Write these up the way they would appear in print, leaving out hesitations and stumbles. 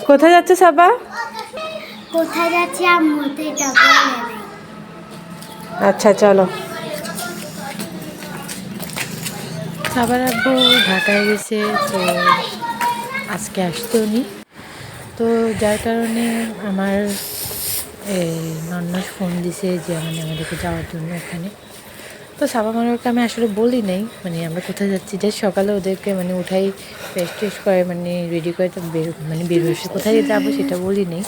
কোথায় যাচ্ছে সাবা? কোথায় যাচ্ছে আম্মু তো এটা বলে নাই। আচ্ছা চলো। সাবার আব্বু ঢাকায় গেছে, তো আজকে আসতে উনি, তো যার কারণে আমার নন্নাস ফোন দিছে যে মানে আমাদেরকে যাওয়ার জন্য ওখানে। তো সাবা মামাকে আমি আসলে বলি নাই মানে আমরা কোথায় যাচ্ছি, যে সকালে ওদেরকে মানে উঠাই ফ্রেশ ট্রেশ করে মানে রেডি করে তো বের হয়েছে, কোথায় যাবো সেটা বলি নেই।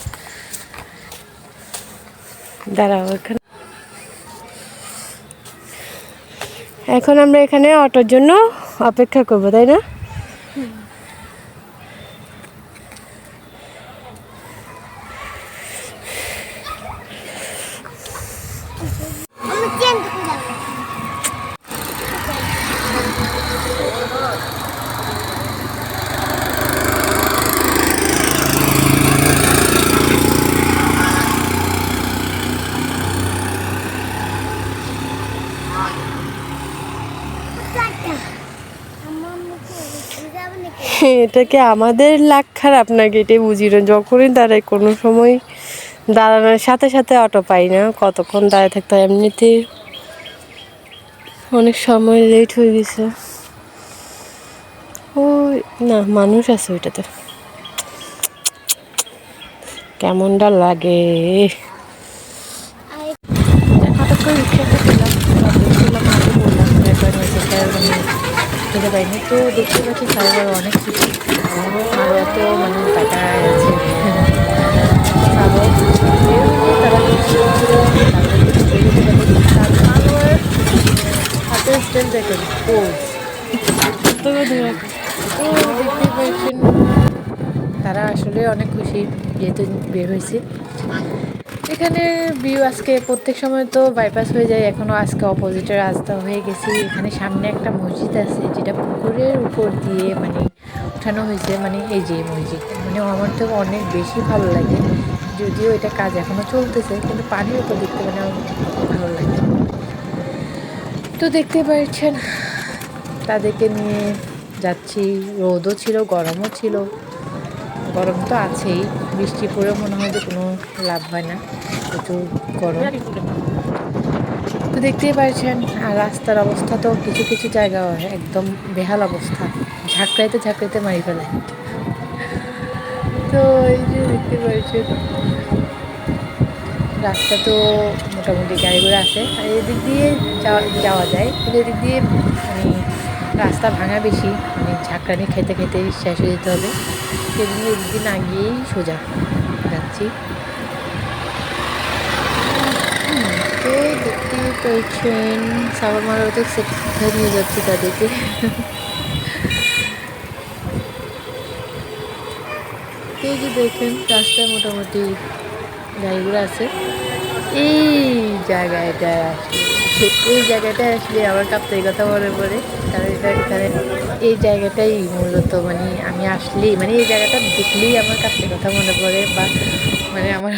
দাঁড়াও এখানে, এখন আমরা এখানে অটোর জন্য অপেক্ষা করবো, তাই না? আমি চেঞ্জ করে যাবো। এটা কি আমাদের লাক খারাপ নাকি এটাই বুঝি না, যখনই দাঁড়াই কোনো সময় দাঁড়ানোর সাথে সাথে অটো পাই না, কতক্ষণ দাঁড়িয়ে থাকতে হয়, এমনিতে অনেক সময় লেট হয়ে গেছে। ও না, মানুষ আছে ওইটাতে, কেমনটা লাগে। হঠাৎ করে রিক্সাটা পেলাম, দেখছিলাম আগে বললাম একবার মেসেজটার মানে খেতে পাইনি, তো দেখতে পাচ্ছি সাইবার অনেক খুশি, আরও এত মানে টাকা আছে সাগর তারা খুশি হচ্ছিল, তারপরে হাতের স্টাইল দেখেন পোজ তো দেখতে পাচ্ছেন তারা আসলে অনেক খুশি যেহেতু বের হয়েছে। এখানে ভিউ আজকে প্রত্যেক সময় তো বাইপাস হয়ে যায়, এখনও আজকে অপোজিটের রাস্তা হয়ে গেছি। এখানে সামনে একটা মসজিদ আছে যেটা পুকুরের উপর দিয়ে মানে উঠানো হয়েছে, মানে এই যে মসজিদ মানে আমার তো অনেক বেশি ভালো লাগে, যদিও এটা কাজ এখনও চলতেছে কিন্তু পানির উপর দেখতে মানে ভালো লাগে। তো দেখতে পাচ্ছেন তাদেরকে নিয়ে যাচ্ছি, রোদও ছিল গরমও ছিল, গরম তো আছেই, বৃষ্টি পড়ে মনে হয় যে কোনো লাভ হয় না, প্রচুর গরম। তো দেখতেই পাচ্ছেন আর রাস্তার অবস্থা তো কিছু কিছু জায়গা একদম বেহাল অবস্থা, ঝাঁকড়াইতে ঝাঁকড়াইতে মারি ফেলে। তো এই যে দেখতে পাচ্ছেন রাস্তা তো মোটামুটি গাড়ি ঘোড়া আছে, আর এদিক দিয়ে যাওয়া যায়, কিন্তু এদিক দিয়ে মানে রাস্তা ভাঙা বেশি, মানে ঝাঁকড়ানি খেতে খেতে শেষ হয়ে যেতে হবে, সেদিন এদিক দিয়ে না গিয়েই সোজা যাচ্ছি। তো দেখতে পেয়েছেন সাবার মারাও তো কোথায় নিয়ে যাচ্ছি তাদেরকে। তো এই যে দেখেন রাস্তায় মোটামুটি গাড়িগুলো আছে, এই জায়গাটা আসলে এই জায়গাটায় আসলে আমার কাপ্তাই কথা মনে পড়ে, কারণ এটা এখানে এই জায়গাটাই মূলত মানে আমি আসলেই মানে এই জায়গাটা দেখলেই আমার কাপ্তাই কথা মনে পড়ে, বা মানে আমার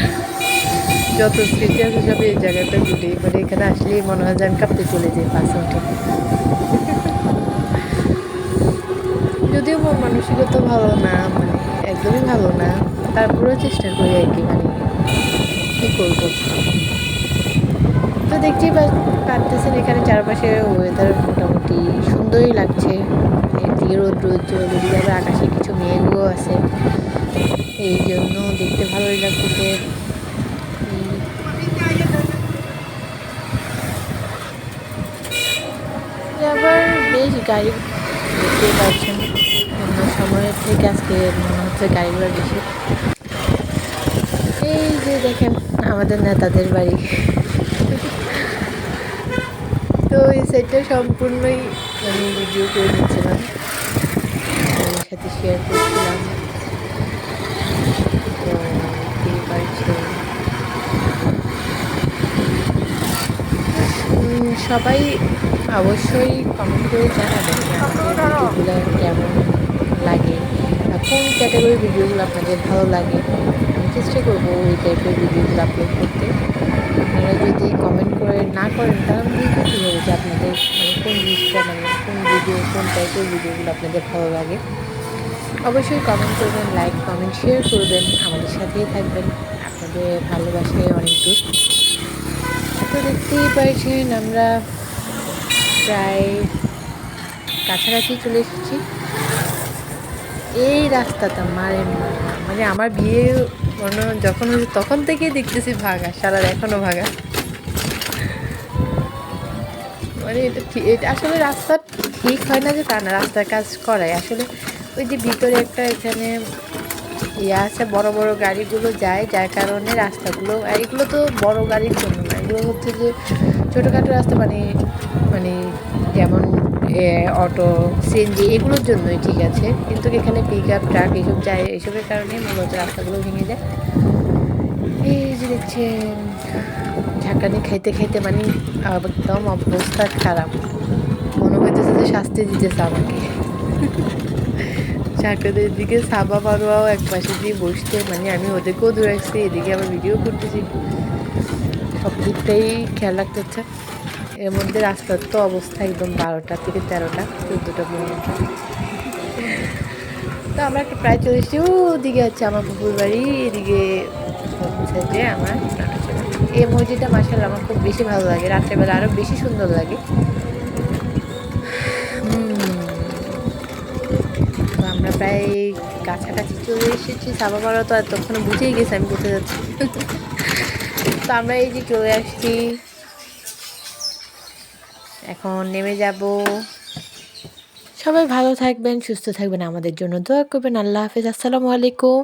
যত স্মৃতি আছে সব এই জায়গাটা ঘুরে, মানে এখানে আসলেই মনে হয় যে আমি কাঁপতে চলে যাই বাসে উঠে। যদিও মন মানসিকতা ভালো না, মানে একদমই ভালো না, তারপরেও চেষ্টা করি আর কি, মানে কী করবো। তো দেখতেই পারতেছেন এখানে চারপাশে ওয়েদার মোটামুটি সুন্দরই লাগছে, একদিকে রোদ রোদ, ওদিকে আবার আকাশে কিছু মেঘও আছে, এই জন্য দেখতে ভালোই লাগতেছে। আবার বেশ গাড়ি দেখতেই পাচ্ছেন, অন্য সময়ের থেকে আজকে মনে হচ্ছে গাড়িগুলো বেশি। এই যে দেখেন আমাদের নেতাদের বাড়ি, তো এই সাইডটা সম্পূর্ণই আমি ভিডিও করে নিচ্ছিলাম, ওদের সাথে শেয়ার করছিলাম। তো দেখতেই পাচ্ছেন সবাই অবশ্যই কমেন্ট করে জানাবেন যে আমাদের ভিডিওগুলো কেমন লাগে, কোন ক্যাটাগরির ভিডিওগুলো আপনাদের ভালো লাগে। আমি চেষ্টা করবো ওই টাইপের ভিডিওগুলো আপলোড করতে। আপনারা যদি কমেন্ট করে না করেন তাহলে আমি বুঝবো কীভাবে যে আপনাদের মানে কোন জিনিসটা মানে কোন ভিডিও কোন টাইপের ভিডিওগুলো আপনাদের ভালো লাগে। অবশ্যই কমেন্ট করবেন, লাইক কমেন্ট শেয়ার করবেন, আমাদের সাথেই থাকবেন। আপনাদের ভালোবাসায় অনেক দূর। তো দেখতেই পাচ্ছেন আমরা প্রায় কাছাকাছি চলে এসেছি। এই রাস্তাটা মারেন না, মানে আমার বিয়ে যখন হয়েছে তখন থেকেই দেখতেছি ভাগা, সারা এখনও ভাগা। মানে এটা আসলে রাস্তা ঠিক হয় না যে তা না, রাস্তার কাজ করায় আসলে ওই যে ভিতরে একটা এখানে ইয়ে আছে, বড় বড় গাড়িগুলো যায়, যার কারণে রাস্তাগুলো, এগুলো তো বড় গাড়ির জন্য না, এগুলো হচ্ছে যে ছোটোখাটো রাস্তা, মানে মানে যেমন অটো, সিএনজি এগুলোর জন্যই ঠিক আছে, কিন্তু এখানে পিক আপ ট্রাক এইসব যায়, এইসবের কারণে মূলত রাস্তাগুলো ভেঙে যায়। এই যে দেখছেন ঝাঁকানি খাইতে খাইতে মানে একদম অবস্থা খারাপ, মনে হইতেছে যে শাস্তি দিতেছে আমাকে। ঝাঁকাদের দিকে সাবা পারোয়াও এক পাশে দিয়ে বসতে, মানে আমি ওদেরকেও ধরে রাখছি, এদিকে আবার ভিডিও করতেছি, সব দিকটাই খেয়াল রাখতে হচ্ছে। এর মধ্যে রাস্তার তো অবস্থা একদম 12টা থেকে 13টা 14টা পর্যন্ত। তো আমরা একটা প্রায় চলে এসেছি, ওদিকে আছে আমার পুকুর বাড়ি, এদিকে হচ্ছে যে আমার নানা। এই মসজিদটা মাশাআল্লাহ আমার খুব বেশি ভালো লাগে, রাত্রেবেলা আরও বেশি সুন্দর লাগে। তো আমরা প্রায় কাছাকাছি চলে এসেছি, সাবা পাড়া তো এতক্ষণে বুঝেই গেছি আমি কোথায় যাচ্ছি। তো আমরা এই যে চলে আসছি, এখন নেমে যাব। সবাই ভালো থাকবেন, সুস্থ থাকবেন, আমাদের জন্য দোয়া করবেন। আল্লাহ হাফেজ, আসসালামু আলাইকুম।